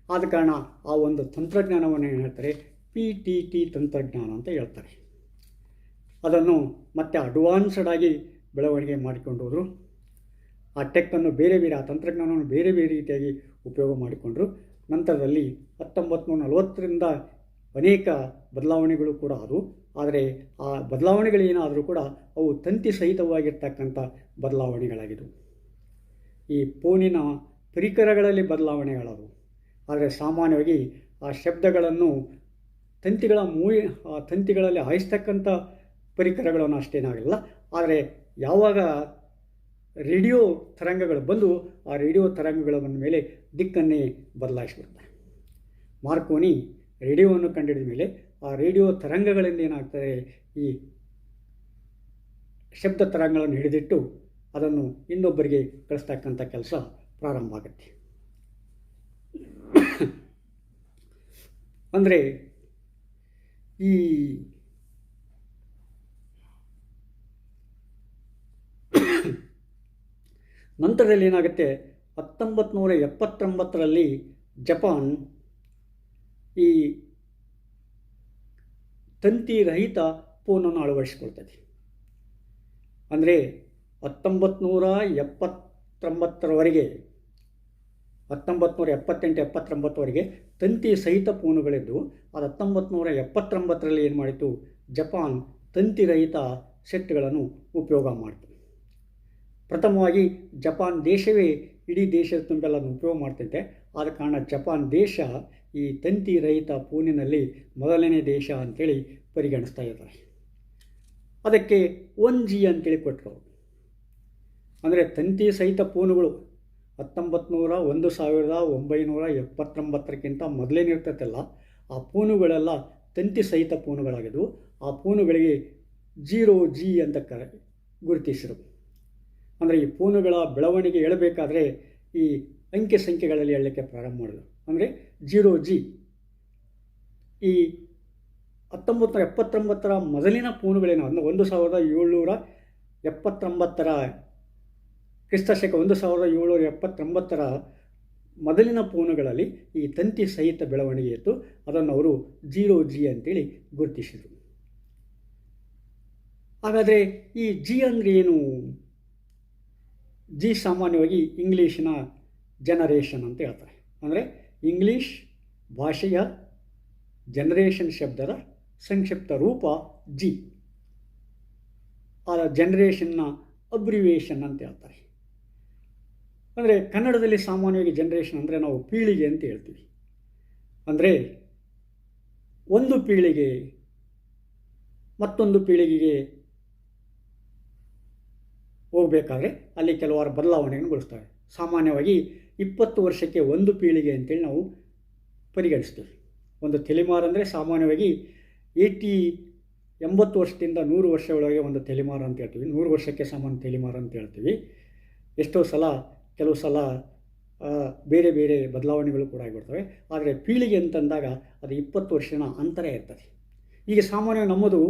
ಆದ ಕಾರಣ ಆ ಒಂದು ತಂತ್ರಜ್ಞಾನವನ್ನು ಏನು ಹೇಳ್ತಾರೆ, PTT ತಂತ್ರಜ್ಞಾನ ಅಂತ ಹೇಳ್ತಾರೆ. ಅದನ್ನು ಮತ್ತೆ ಅಡ್ವಾನ್ಸ್ಡ್ ಆಗಿ ಬೆಳವಣಿಗೆ ಮಾಡಿಕೊಂಡು ಹೋದರು. ಆ ಟೆಕ್ಕನ್ನು ಆ ತಂತ್ರಜ್ಞಾನವನ್ನು ಬೇರೆ ಬೇರೆ ರೀತಿಯಾಗಿ ಉಪಯೋಗ ಮಾಡಿಕೊಂಡರು. ನಂತರದಲ್ಲಿ 1940ರಿಂದ ಅನೇಕ ಬದಲಾವಣೆಗಳು ಕೂಡ ಆದವು. ಆದರೆ ಆ ಬದಲಾವಣೆಗಳೇನಾದರೂ ಕೂಡ ಅವು ತಂತಿ ಸಹಿತವಾಗಿರ್ತಕ್ಕಂಥ ಬದಲಾವಣೆಗಳಾಗಿದ್ದವು. ಈ ಫೋನಿನ ಪರಿಕರಗಳಲ್ಲಿ ಬದಲಾವಣೆಗಳಾದವು. ಆದರೆ ಸಾಮಾನ್ಯವಾಗಿ ಆ ಶಬ್ದಗಳನ್ನು ತಂತಿಗಳಲ್ಲಿ ಹಾಯಿಸ್ತಕ್ಕಂಥ ಪರಿಕರಗಳನ್ನು ಅಷ್ಟೇನಾಗಲಿಲ್ಲ. ಆದರೆ ಯಾವಾಗ ರೇಡಿಯೋ ತರಂಗಗಳು ಬಂದು ಆ ರೇಡಿಯೋ ತರಂಗಗಳ ಮೇಲೆ ದಿಕ್ಕನ್ನೇ ಬದಲಾಯಿಸಿಬಿಡ್ತಾರೆ. ಮಾರ್ಕೋನಿ ರೇಡಿಯೋವನ್ನು ಕಂಡುಹಿಡಿದ ಮೇಲೆ ಆ ರೇಡಿಯೋ ತರಂಗಗಳಿಂದ ಏನಾಗ್ತದೆ, ಈ ಶಬ್ದ ತರಂಗಗಳನ್ನು ಹಿಡಿದಿಟ್ಟು ಅದನ್ನು ಇನ್ನೊಬ್ಬರಿಗೆ ಕಳಿಸ್ತಕ್ಕಂಥ ಕೆಲಸ ಪ್ರಾರಂಭ ಆಗುತ್ತೆ. ಅಂದರೆ ಈ ನಂತರದಲ್ಲಿ ಏನಾಗುತ್ತೆ, 1979ರಲ್ಲಿ ಜಪಾನ್ ಈ ತಂತಿರಹಿತ ಫೋನನ್ನು ಅಳವಡಿಸಿಕೊಳ್ತದೆ. ಅಂದರೆ 1979ರವರೆಗೆ 1978-79ವರೆಗೆ ತಂತಿ ಸಹಿತ ಫೋನುಗಳಿದ್ದು, ಅದು 1979ರಲ್ಲಿ ಏನು ಮಾಡಿತು, ಜಪಾನ್ ತಂತಿರಹಿತ ಸೆಟ್ಗಳನ್ನು ಉಪಯೋಗ ಮಾಡಿತು. ಪ್ರಥಮವಾಗಿ ಜಪಾನ್ ದೇಶವೇ ಇಡೀ ದೇಶದ ತುಂಬೆಲ್ಲ ಉಪಯೋಗ ಮಾಡ್ತೈತೆ. ಆದ ಕಾರಣ ಜಪಾನ್ ದೇಶ ಈ ತಂತಿರಹಿತ ಫೋನಿನಲ್ಲಿ ಮೊದಲನೇ ದೇಶ ಅಂಥೇಳಿ ಪರಿಗಣಿಸ್ತಾ ಇದ್ದಾರೆ. ಅದಕ್ಕೆ 1G ಅಂತೇಳಿ ಕೊಟ್ಟರು. ಅಂದರೆ ತಂತಿ ಸಹಿತ ಫೋನುಗಳು 1979ಕ್ಕಿಂತ ಮೊದಲೇನಿರ್ತೈತಲ್ಲ, ಆ ಫೋನುಗಳೆಲ್ಲ ತಂತಿ ಸಹಿತ ಫೋನುಗಳಾಗಿದ್ದವು. ಆ ಫೋನುಗಳಿಗೆ 0G ಅಂತ ಗುರುತಿಸಿದರು. ಅಂದರೆ ಈ ಫೋನುಗಳ ಬೆಳವಣಿಗೆ ಹೇಳಬೇಕಾದ್ರೆ ಈ ಅಂಕೆ ಸಂಖ್ಯೆಗಳಲ್ಲಿ ಹೇಳಲಿಕ್ಕೆ ಪ್ರಾರಂಭ ಮಾಡಿದರು. ಅಂದರೆ 0G ಈ 1979ರ ಮೊದಲಿನ ಫೋನುಗಳೇನು, ಅಂದರೆ 1779ರ ಕ್ರಿಸ್ತಶಕ 1779ರ ಮೊದಲಿನ ಫೋನುಗಳಲ್ಲಿ ಈ ತಂತಿ ಸಹಿತ ಬೆಳವಣಿಗೆ ಇತ್ತು. ಅದನ್ನು ಅವರು 0G ಅಂತೇಳಿ ಗುರುತಿಸಿದರು. ಹಾಗಾದರೆ ಈ G ಅಂದರೆ ಏನು? G ಸಾಮಾನ್ಯವಾಗಿ ಇಂಗ್ಲೀಷಿನ ಜನರೇಷನ್ ಅಂತ ಹೇಳ್ತಾರೆ. ಅಂದರೆ ಇಂಗ್ಲೀಷ್ ಭಾಷೆಯ ಜನರೇಷನ್ ಶಬ್ದದ ಸಂಕ್ಷಿಪ್ತ ರೂಪ G. ಆ ಜನರೇಷನ್ನ ಅಬ್ರಿವೇಷನ್ ಅಂತ ಹೇಳ್ತಾರೆ. ಅಂದರೆ ಕನ್ನಡದಲ್ಲಿ ಸಾಮಾನ್ಯವಾಗಿ ಜನರೇಷನ್ ಅಂದರೆ ನಾವು ಪೀಳಿಗೆ ಅಂತ ಹೇಳ್ತೀವಿ. ಅಂದರೆ ಒಂದು ಪೀಳಿಗೆ ಮತ್ತೊಂದು ಪೀಳಿಗೆಗೆ ಹೋಗಬೇಕಾದ್ರೆ ಅಲ್ಲಿ ಕೆಲವಾರು ಬದಲಾವಣೆಯನ್ನು ಗೊಳಿಸ್ತವೆ. ಸಾಮಾನ್ಯವಾಗಿ 20 ವರ್ಷಕ್ಕೆ ಒಂದು ಪೀಳಿಗೆ ಅಂತೇಳಿ ನಾವು ಪರಿಗಣಿಸ್ತೀವಿ. ಒಂದು ತಲೆಮಾರು ಅಂದರೆ ಸಾಮಾನ್ಯವಾಗಿ 80 ವರ್ಷದಿಂದ 100 ವರ್ಷ ಒಳಗೆ ಒಂದು ತಲೆಮಾರು ಅಂತ ಹೇಳ್ತೀವಿ. 100 ವರ್ಷಕ್ಕೆ ಸಾಮಾನ್ಯ ತಲೆಮಾರು ಅಂತ ಹೇಳ್ತೀವಿ. ಎಷ್ಟೋ ಸಲ ಕೆಲವು ಸಲ ಬೇರೆ ಬೇರೆ ಬದಲಾವಣೆಗಳು ಕೂಡ ಆಗಿಬಿಡ್ತವೆ. ಆದರೆ ಪೀಳಿಗೆ ಅಂತಂದಾಗ ಅದು 20 ವರ್ಷದ ಅಂತರ ಇರ್ತದೆ. ಈಗ ಸಾಮಾನ್ಯವಾಗಿ ನಮ್ಮದು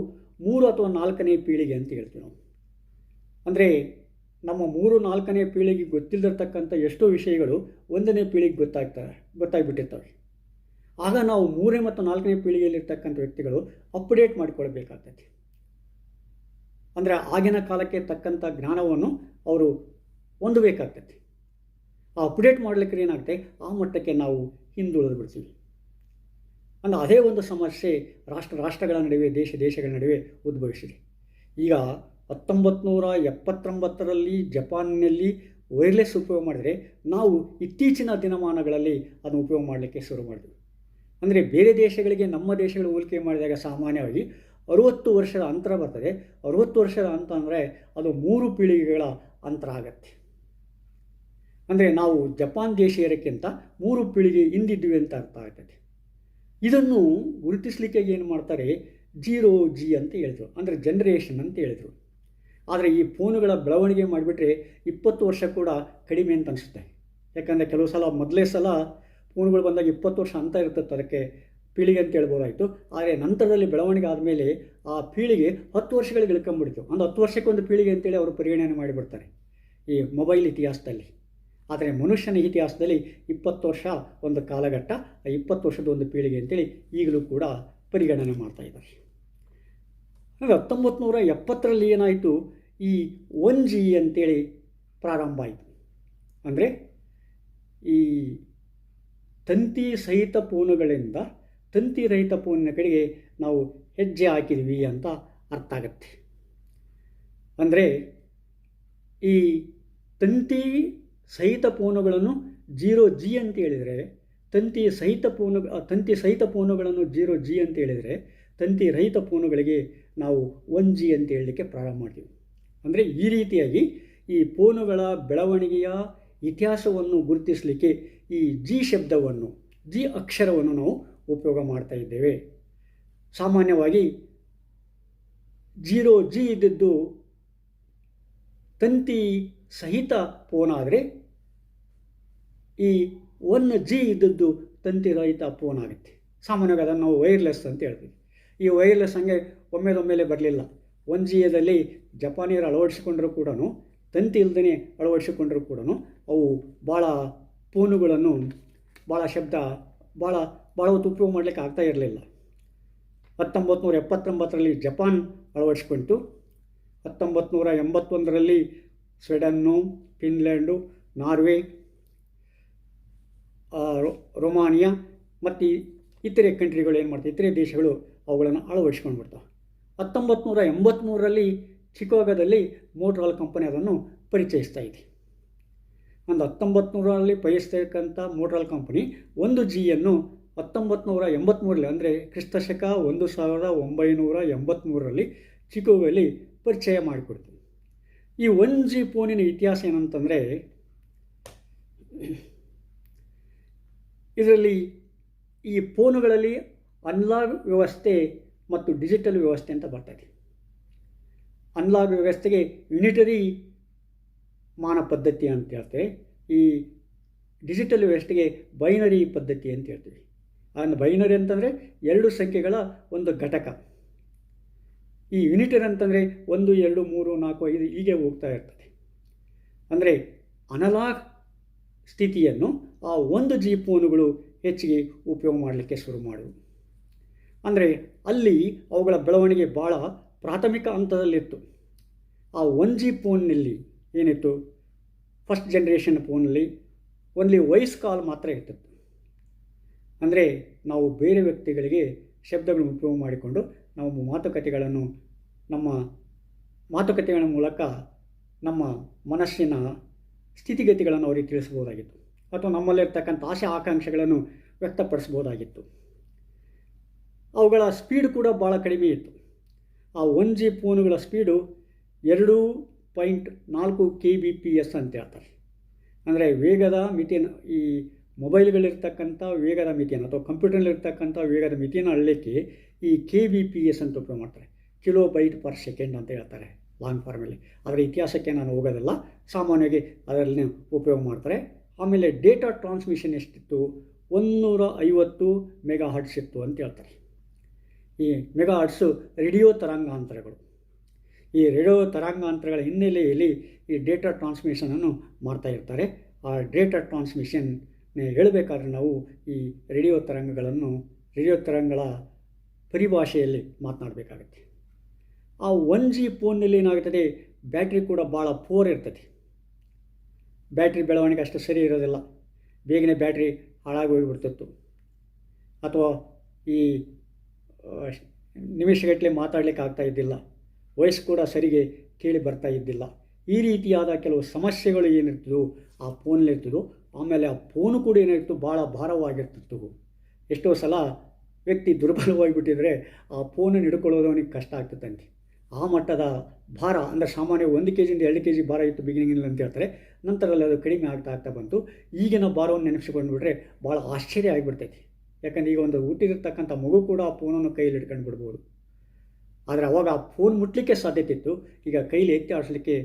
3 ಅಥವಾ 4ನೇ ಪೀಳಿಗೆ ಅಂತ ಹೇಳ್ತೀವಿ ನಾವು. ಅಂದರೆ ನಮ್ಮ 3-4ನೇ ಪೀಳಿಗೆಗೆ ಗೊತ್ತಿಲ್ಲದಿರ್ತಕ್ಕಂಥ ಎಷ್ಟೋ ವಿಷಯಗಳು 1ನೇ ಪೀಳಿಗೆಗೆ ಗೊತ್ತಾಗ್ಬಿಟ್ಟಿರ್ತವೆ. ಆಗ ನಾವು 3ನೇ ಮತ್ತು 4ನೇ ಪೀಳಿಗೆಯಲ್ಲಿರ್ತಕ್ಕಂಥ ವ್ಯಕ್ತಿಗಳು ಅಪ್ಡೇಟ್ ಮಾಡಿಕೊಳ್ಬೇಕಾಗ್ತದೆ. ಅಂದರೆ ಆಗಿನ ಕಾಲಕ್ಕೆ ತಕ್ಕಂಥ ಜ್ಞಾನವನ್ನು ಅವರು ಹೊಂದಬೇಕಾಗ್ತದೆ. ಆ ಅಪ್ಡೇಟ್ ಮಾಡಲಿಕ್ಕೆ ಏನಾಗುತ್ತೆ, ಆ ಮಟ್ಟಕ್ಕೆ ನಾವು ಹಿಂದುಳಿದು ಬಿಡ್ತೀವಿ. ಅಂದರೆ ಅದೇ ಒಂದು ಸಮಸ್ಯೆ ರಾಷ್ಟ್ರಗಳ ನಡುವೆ, ದೇಶಗಳ ನಡುವೆ ಉದ್ಭವಿಸಿದೆ. ಈಗ 1979ರಲ್ಲಿ ಜಪಾನ್ನಲ್ಲಿ ವೈರ್ಲೆಸ್ ಉಪಯೋಗ ಮಾಡಿದರೆ, ನಾವು ಇತ್ತೀಚಿನ ದಿನಮಾನಗಳಲ್ಲಿ ಅದನ್ನು ಉಪಯೋಗ ಮಾಡಲಿಕ್ಕೆ ಶುರು ಮಾಡಿದ್ವಿ. ಅಂದರೆ ಬೇರೆ ದೇಶಗಳಿಗೆ ನಮ್ಮ ದೇಶಗಳು ಹೋಲಿಕೆ ಮಾಡಿದಾಗ ಸಾಮಾನ್ಯವಾಗಿ 60 ವರ್ಷದ ಅಂತರ ಬರ್ತದೆ. 60 ವರ್ಷದ ಅಂತ ಅಂದರೆ ಅದು 3 ಪೀಳಿಗೆಗಳ ಅಂತರ ಆಗತ್ತೆ. ಅಂದರೆ ನಾವು ಜಪಾನ್ ದೇಶೀಯರಕ್ಕಿಂತ 3 ಪೀಳಿಗೆ ಹಿಂದಿದ್ವಿ ಅಂತ ಅರ್ಥ ಆಗ್ತದೆ. ಇದನ್ನು ಗುರುತಿಸಲಿಕ್ಕೆ ಏನು ಮಾಡ್ತಾರೆ, 0G ಅಂತ ಹೇಳಿದರು, ಅಂದರೆ ಜನರೇಷನ್ ಅಂತ ಹೇಳಿದರು. ಆದರೆ ಈ ಫೋನುಗಳ ಬೆಳವಣಿಗೆ ಮಾಡಿಬಿಟ್ರೆ 20 ವರ್ಷ ಕೂಡ ಕಡಿಮೆ ಅಂತ ಅನಿಸುತ್ತೆ. ಯಾಕಂದರೆ ಕೆಲವು ಸಲ ಮೊದಲೇ ಸಲ ಫೋನುಗಳು ಬಂದಾಗ 20 ವರ್ಷ ಅಂತ ಇರ್ತದೆ, ಅದಕ್ಕೆ ಪೀಳಿಗೆ ಅಂತ ಹೇಳ್ಬೋದಾಯಿತು. ಆದರೆ ನಂತರದಲ್ಲಿ ಬೆಳವಣಿಗೆ ಆದಮೇಲೆ ಆ ಪೀಳಿಗೆ 10 ವರ್ಷಗಳಿಗೆ ಇಳ್ಕೊಂಬಿಡ್ತು. ಒಂದು 10 ವರ್ಷಕ್ಕೆ ಒಂದು ಪೀಳಿಗೆ ಅಂತೇಳಿ ಅವರು ಪರಿಗಣನೆ ಮಾಡಿಬಿಡ್ತಾರೆ ಈ ಮೊಬೈಲ್ ಇತಿಹಾಸದಲ್ಲಿ. ಆದರೆ ಮನುಷ್ಯನ ಇತಿಹಾಸದಲ್ಲಿ 20 ವರ್ಷ ಒಂದು ಕಾಲಘಟ್ಟ, 20 ವರ್ಷದ ಒಂದು ಪೀಳಿಗೆ ಅಂತೇಳಿ ಈಗಲೂ ಕೂಡ ಪರಿಗಣನೆ ಮಾಡ್ತಾಯಿದ್ದಾರೆ. 1970ರಲ್ಲಿ ಏನಾಯಿತು, ಈ 1G ಅಂತೇಳಿ ಪ್ರಾರಂಭ ಆಯಿತು. ಅಂದರೆ ಈ ತಂತಿ ಸಹಿತ ಫೋನುಗಳಿಂದ ತಂತಿ ರಹಿತ ಫೋನಿನ ಕಡೆಗೆ ನಾವು ಹೆಜ್ಜೆ ಹಾಕಿದ್ವಿ ಅಂತ ಅರ್ಥ ಆಗತ್ತೆ. ಅಂದರೆ ಈ ತಂತಿ ಸಹಿತ ಫೋನುಗಳನ್ನು 0G ಅಂತ ಹೇಳಿದರೆ, ತಂತಿ ಸಹಿತ ಫೋನುಗಳನ್ನು 0G ಅಂತ ಹೇಳಿದರೆ, ತಂತಿ ರಹಿತ ಫೋನುಗಳಿಗೆ ನಾವು 1G ಅಂತ ಹೇಳಲಿಕ್ಕೆ ಪ್ರಾರಂಭ ಮಾಡ್ತೀವಿ. ಅಂದರೆ ಈ ರೀತಿಯಾಗಿ ಈ ಫೋನುಗಳ ಬೆಳವಣಿಗೆಯ ಇತಿಹಾಸವನ್ನು ಗುರುತಿಸಲಿಕ್ಕೆ ಈ ಜಿ ಶಬ್ದವನ್ನು, ಜಿ ಅಕ್ಷರವನ್ನು ನಾವು ಉಪಯೋಗ ಮಾಡ್ತಾ ಇದ್ದೇವೆ. ಸಾಮಾನ್ಯವಾಗಿ 0G ಇದ್ದದ್ದು ತಂತಿ ಸಹಿತ ಫೋನ್ ಆದರೆ, ಈ 1G ಇದ್ದದ್ದು ತಂತಿ ರಹಿತ ಫೋನ್ ಆಗುತ್ತೆ. ಸಾಮಾನ್ಯವಾಗಿ ಅದನ್ನು ನಾವು ವೈರ್ಲೆಸ್ ಅಂತ ಹೇಳ್ತೀವಿ. ಈ ವೈರ್ಲೆಸ್ ಹಂಗೆ ಒಮ್ಮೆಲೆ ಬರಲಿಲ್ಲ. 1Gದಲ್ಲಿ ಜಪಾನಿಯರು ಅಳವಡಿಸಿಕೊಂಡರೂ ಕೂಡ, ತಂತಿ ಇಲ್ಲದೇ ಅಳವಡಿಸಿಕೊಂಡರೂ ಕೂಡ ಅವು ಭಾಳ ಫೋನುಗಳನ್ನು ಭಾಳ ಹೊತ್ತು ಉಪಯೋಗ ಮಾಡಲಿಕ್ಕೆ ಆಗ್ತಾ ಇರಲಿಲ್ಲ. 1979ರಲ್ಲಿ ಜಪಾನ್ ಅಳವಡಿಸಿಕೊಂಡಿತು. 1981ರಲ್ಲಿ ಸ್ವೀಡನ್ನು, ಫಿನ್ಲ್ಯಾಂಡು, ನಾರ್ವೆ, ರೊಮಾನಿಯಾ ಮತ್ತು ಇತರೆ ಕಂಟ್ರಿಗಳು ಏನು ಮಾಡ್ತಾರೆ, ಇತರೆ ದೇಶಗಳು ಅವುಗಳನ್ನು ಅಳವಡಿಸ್ಕೊಂಡು ಬಿಡ್ತಾವೆ. 1983ರಲ್ಲಿ ಚಿಕಾಗೋದಲ್ಲಿ ಮೋಟ್ರಾಲ್ ಕಂಪನಿ ಅದನ್ನು ಪರಿಚಯಿಸ್ತಾ ಇದೆ. ಒಂದು 1900ರಲ್ಲಿ ಪರಿಚಯಿಸ್ತಕ್ಕಂಥ ಮೋಟ್ರಾಲ್ ಕಂಪನಿ 1Gಯನ್ನು 1983ರಲ್ಲಿ, ಅಂದರೆ ಕ್ರಿಸ್ತಶಕ 1983ರಲ್ಲಿ ಚಿಕಾಗೋದಲ್ಲಿ ಪರಿಚಯ ಮಾಡಿಕೊಡ್ತೀವಿ. ಈ 1G ಫೋನಿನ ಇತಿಹಾಸ ಏನಂತಂದರೆ, ಇದರಲ್ಲಿ ಈ ಫೋನುಗಳಲ್ಲಿ ಅನಲಾಗ್ ವ್ಯವಸ್ಥೆ ಮತ್ತು ಡಿಜಿಟಲ್ ವ್ಯವಸ್ಥೆ ಅಂತ ಬರ್ತದೆ. ಅನಲಾಗ್ ವ್ಯವಸ್ಥೆಗೆ ಯುನಿಟರಿ ಮಾನ ಪದ್ಧತಿ ಅಂತ ಹೇಳ್ತೇವೆ. ಈ ಡಿಜಿಟಲ್ ವ್ಯವಸ್ಥೆಗೆ ಬೈನರಿ ಪದ್ಧತಿ ಅಂತ ಹೇಳ್ತೀವಿ. ಬೈನರಿ ಅಂತಂದರೆ 2 ಸಂಖ್ಯೆಗಳ ಒಂದು ಘಟಕ. ಈ ಯುನಿಟರಿ ಅಂತಂದರೆ 1, 2, 3, 4, 5 ಹೀಗೆ ಹೋಗ್ತಾ ಇರ್ತದೆ. ಅಂದರೆ ಅನಲಾಗ್ ಸ್ಥಿತಿಯನ್ನು ಆ 1G ಫೋನುಗಳು ಹೆಚ್ಚಿಗೆ ಉಪಯೋಗ ಮಾಡಲಿಕ್ಕೆ ಶುರು ಮಾಡಿದವು. ಅಂದರೆ ಅಲ್ಲಿ ಅವುಗಳ ಬೆಳವಣಿಗೆ ಭಾಳ ಪ್ರಾಥಮಿಕ ಹಂತದಲ್ಲಿತ್ತು. ಆ 1G ಫೋನ್ನಲ್ಲಿ ಏನಿತ್ತು, ಫಸ್ಟ್ ಜನ್ರೇಷನ್ ಫೋನಲ್ಲಿ ಓನ್ಲಿ ವಾಯ್ಸ್ ಕಾಲ್ ಮಾತ್ರ ಇರ್ತಿತ್ತು. ಅಂದರೆ ನಾವು ಬೇರೆ ವ್ಯಕ್ತಿಗಳಿಗೆ ಶಬ್ದಗಳನ್ನು ಉಪಯೋಗ ಮಾಡಿಕೊಂಡು ನಾವು ನಮ್ಮ ಮಾತುಕತೆಗಳ ಮೂಲಕ ನಮ್ಮ ಮನಸ್ಸಿನ ಸ್ಥಿತಿಗತಿಗಳನ್ನು ಅವರಿಗೆ ತಿಳಿಸ್ಬೋದಾಗಿತ್ತು, ಅಥವಾ ನಮ್ಮಲ್ಲಿರ್ತಕ್ಕಂಥ ಆಸೆ ಆಕಾಂಕ್ಷೆಗಳನ್ನು ವ್ಯಕ್ತಪಡಿಸ್ಬೋದಾಗಿತ್ತು. ಅವುಗಳ ಸ್ಪೀಡ್ ಕೂಡ ಭಾಳ ಕಡಿಮೆ ಇತ್ತು. ಆ 1G ಫೋನುಗಳ ಸ್ಪೀಡು 2.4 kbps ಅಂತ ಹೇಳ್ತಾರೆ. ಅಂದರೆ ವೇಗದ ಮಿತಿಯನ್ನು, ಈ ಮೊಬೈಲ್ಗಳಿರ್ತಕ್ಕಂಥ ವೇಗದ ಮಿತಿಯನ್ನು ಅಥವಾ ಕಂಪ್ಯೂಟರ್ನಲ್ಲಿರ್ತಕ್ಕಂಥ ವೇಗದ ಮಿತಿಯನ್ನು ಅಳಲಿಕ್ಕೆ ಈ kbps ಅಂತ ಉಪಯೋಗ ಮಾಡ್ತಾರೆ. kbps ಅಂತ ಹೇಳ್ತಾರೆ ಲಾಂಗ್ ಫಾರ್ಮಲ್ಲಿ. ಅದರ ಇತಿಹಾಸಕ್ಕೆ ನಾನು ಹೋಗೋದಲ್ಲ, ಸಾಮಾನ್ಯವಾಗಿ ಅದರಲ್ಲಿ ಉಪಯೋಗ ಮಾಡ್ತಾರೆ. ಆಮೇಲೆ ಡೇಟಾ ಟ್ರಾನ್ಸ್ಮಿಷನ್ ಎಷ್ಟಿತ್ತು, 150 ಮೆಗಾಹರ್ಟ್ಸ್ ಇತ್ತು ಅಂತ ಹೇಳ್ತಾರೆ. ಈ ಮೆಗಾಹರ್ಟ್ಸು ರೇಡಿಯೋ ತರಂಗಾಂತರಗಳು. ಈ ರೇಡಿಯೋ ತರಂಗಾಂತರಗಳ ಹಿನ್ನೆಲೆಯಲ್ಲಿ ಈ ಡೇಟಾ ಟ್ರಾನ್ಸ್ಮಿಷನನ್ನು ಮಾಡ್ತಾ ಇರ್ತಾರೆ. ಆ ಡೇಟಾ ಟ್ರಾನ್ಸ್ಮಿಷನ್ ಹೇಳಬೇಕಾದ್ರೆ ನಾವು ಈ ರೇಡಿಯೋ ತರಂಗಗಳ ಪರಿಭಾಷೆಯಲ್ಲಿ ಮಾತನಾಡಬೇಕಾಗತ್ತೆ. ಆ 1G ಫೋನ್ನಲ್ಲಿ ಏನಾಗುತ್ತದೆ, ಬ್ಯಾಟ್ರಿ ಕೂಡ ಭಾಳ ಪೋರ್ ಇರ್ತದೆ. ಬ್ಯಾಟ್ರಿ ಬೆಳವಣಿಗೆ ಅಷ್ಟು ಸರಿ ಇರೋದಿಲ್ಲ. ಬೇಗನೆ ಬ್ಯಾಟ್ರಿ ಹಾಳಾಗಿ ಹೋಗಿಬಿಡ್ತಿತ್ತು, ಅಥವಾ ಈ ನಿಮಿಷಗಟ್ಟಲೆ ಮಾತಾಡಲಿಕ್ಕೆ ಆಗ್ತಾ ಇದ್ದಿಲ್ಲ, ವಾಯ್ಸ್ ಕೂಡ ಸರಿಗೆ ಕೇಳಿ ಬರ್ತಾ ಇದ್ದಿಲ್ಲ. ಈ ರೀತಿಯಾದ ಕೆಲವು ಸಮಸ್ಯೆಗಳು ಏನಿರ್ತದೋ ಆ ಫೋನಲ್ಲಿರ್ತದೋ. ಆಮೇಲೆ ಆ ಫೋನು ಕೂಡ ಏನಿರ್ತು ಭಾಳ ಭಾರವಾಗಿರ್ತಿತ್ತು. ಎಷ್ಟೋ ಸಲ ವ್ಯಕ್ತಿ ದುರ್ಬಲವಾಗಿಬಿಟ್ಟಿದ್ರೆ ಆ ಫೋನನ್ನು ಹಿಡ್ಕೊಳ್ಳೋದು ಅವನಿಗೆ ಕಷ್ಟ ಆಗ್ತದಂತೆ. ಆ ಮಟ್ಟದ ಭಾರ, ಅಂದರೆ ಸಾಮಾನ್ಯ 1 kg 2 kg ಭಾರ ಇತ್ತು ಬಿಗಿನಿಂಗಲ್ಲಿ ಅಂತ ಹೇಳ್ತಾರೆ. ನಂತರದಲ್ಲಿ ಅದು ಕಡಿಮೆ ಆಗ್ತಾ ಬಂತು. ಈಗಿನ ಭಾರವನ್ನು ನೆನೆಸಿಕೊಂಡ್ಬಿಟ್ರೆ ಭಾಳ ಆಶ್ಚರ್ಯ ಆಗಿಬಿಡ್ತೈತಿ. ಯಾಕಂದರೆ ಈಗ ಒಂದು ಹುಟ್ಟಿರ್ತಕ್ಕಂಥ ಮಗು ಕೂಡ ಆ ಫೋನನ್ನು ಕೈಯಲ್ಲಿ ಹಿಡ್ಕೊಂಡು ಬಿಡ್ಬೋದು. ಆದರೆ ಅವಾಗ ಆ ಫೋನ್ ಮುಟ್ಲಿಕ್ಕೆ ಸಾಧ್ಯತೆ ಇತ್ತು, ಈಗ ಕೈಲಿ ಎತ್ತಿ ಆಡಿಸ್ಲಿಕ್ಕೆ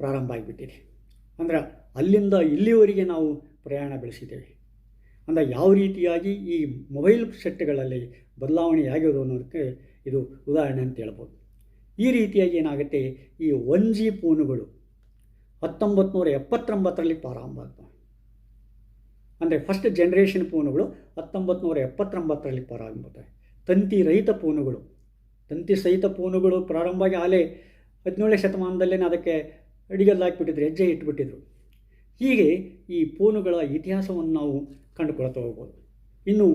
ಪ್ರಾರಂಭ ಆಗಿಬಿಟ್ಟಿದೆ. ಅಂದರೆ ಅಲ್ಲಿಂದ ಇಲ್ಲಿವರೆಗೆ ನಾವು ಪ್ರಯಾಣ ಬೆಳೆಸಿದ್ದೇವೆ. ಅಂದರೆ ಯಾವ ರೀತಿಯಾಗಿ ಈ ಮೊಬೈಲ್ ಸೆಟ್ಗಳಲ್ಲಿ ಬದಲಾವಣೆಯಾಗಿರೋದು ಅನ್ನೋದಕ್ಕೆ ಇದು ಉದಾಹರಣೆ ಅಂತ ಹೇಳ್ಬೋದು. ಈ ರೀತಿಯಾಗಿ ಏನಾಗುತ್ತೆ, ಈ 1G ಫೋನುಗಳು 1979ರಲ್ಲಿ ಪ್ರಾರಂಭ ಆಗ್ತವೆ. ಅಂದರೆ ಫಸ್ಟ್ ಜನ್ರೇಷನ್ ಫೋನುಗಳು 1979ರಲ್ಲಿ ಪ್ರಾರಂಭ ಆಗ್ತವೆ. ತಂತಿ ಸಹಿತ ಫೋನುಗಳು ಪ್ರಾರಂಭ ಆಗಿ ಆಲೇ 17ನೇ ಶತಮಾನದಲ್ಲೇ ಅದಕ್ಕೆ ಅಡಿಗೆಲ್ಲ ಹಾಕಿಬಿಟ್ಟಿದ್ರು, ಹೆಜ್ಜೆ ಇಟ್ಬಿಟ್ಟಿದ್ರು. ಹೀಗೆ ಈ ಫೋನುಗಳ ಇತಿಹಾಸವನ್ನು ನಾವು ಕಂಡುಕೊಳ್ತಾ ಹೋಗ್ಬೋದು. ಇನ್ನು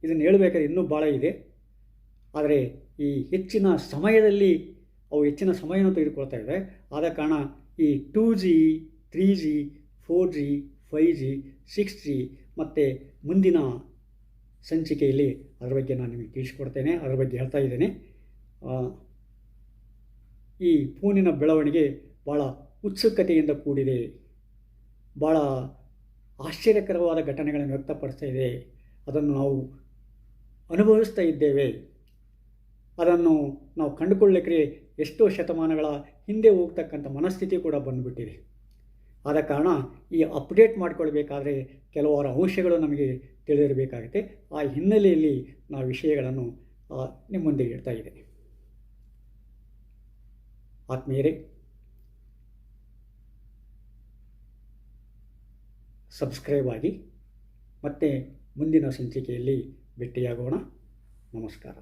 ಇದನ್ನು ಹೇಳಬೇಕಾದ್ರೆ ಇನ್ನೂ ಭಾಳ ಇದೆ. ಆದರೆ ಈ ಹೆಚ್ಚಿನ ಸಮಯವನ್ನು ತೆಗೆದುಕೊಳ್ತಾ ಇದೆ. ಆದ ಕಾರಣ ಈ 2G, 3G, 4G, 5G, 6G ಮತ್ತು ಮುಂದಿನ ಸಂಚಿಕೆಯಲ್ಲಿ ಅದರ ಬಗ್ಗೆ ನಾನು ನಿಮಗೆ ತಿಳಿಸ್ಕೊಡ್ತೇನೆ, ಅದರ ಬಗ್ಗೆ ಹೇಳ್ತಾ ಇದ್ದೇನೆ. ಈ ಫೋನಿನ ಬೆಳವಣಿಗೆ ಭಾಳ ಉತ್ಸುಕತೆಯಿಂದ ಕೂಡಿದೆ, ಭಾಳ ಆಶ್ಚರ್ಯಕರವಾದ ಘಟನೆಗಳನ್ನು ವ್ಯಕ್ತಪಡಿಸ್ತಾ ಇದೆ. ಅದನ್ನು ನಾವು ಅನುಭವಿಸ್ತಾ ಇದ್ದೇವೆ. ಅದನ್ನು ನಾವು ಕಂಡುಕೊಳ್ಳಲಿಕ್ಕೆ ಎಷ್ಟೋ ಶತಮಾನಗಳ ಹಿಂದೆ ಹೋಗ್ತಕ್ಕಂಥ ಮನಸ್ಥಿತಿ ಕೂಡ ಬಂದುಬಿಟ್ಟಿದೆ. ಆದ ಕಾರಣ ಈ ಅಪ್ಡೇಟ್ ಮಾಡಿಕೊಳ್ಬೇಕಾದ್ರೆ ಕೆಲವಾರು ಅಂಶಗಳು ನಮಗೆ ತಿಳಿದಿರಬೇಕಾಗುತ್ತೆ. ಆ ಹಿನ್ನೆಲೆಯಲ್ಲಿ ನಾವು ವಿಷಯಗಳನ್ನು ನಿಮ್ಮೊಂದಿಗೆ ಇಡ್ತಾ ಇದ್ದೇನೆ. ಆತ್ಮೀಯರೇ, ಸಬ್ಸ್ಕ್ರೈಬ್ ಆಗಿ ಮತ್ತೆ ಮುಂದಿನ ಸಂಚಿಕೆಯಲ್ಲಿ ಭೇಟಿಯಾಗೋಣ. ನಮಸ್ಕಾರ.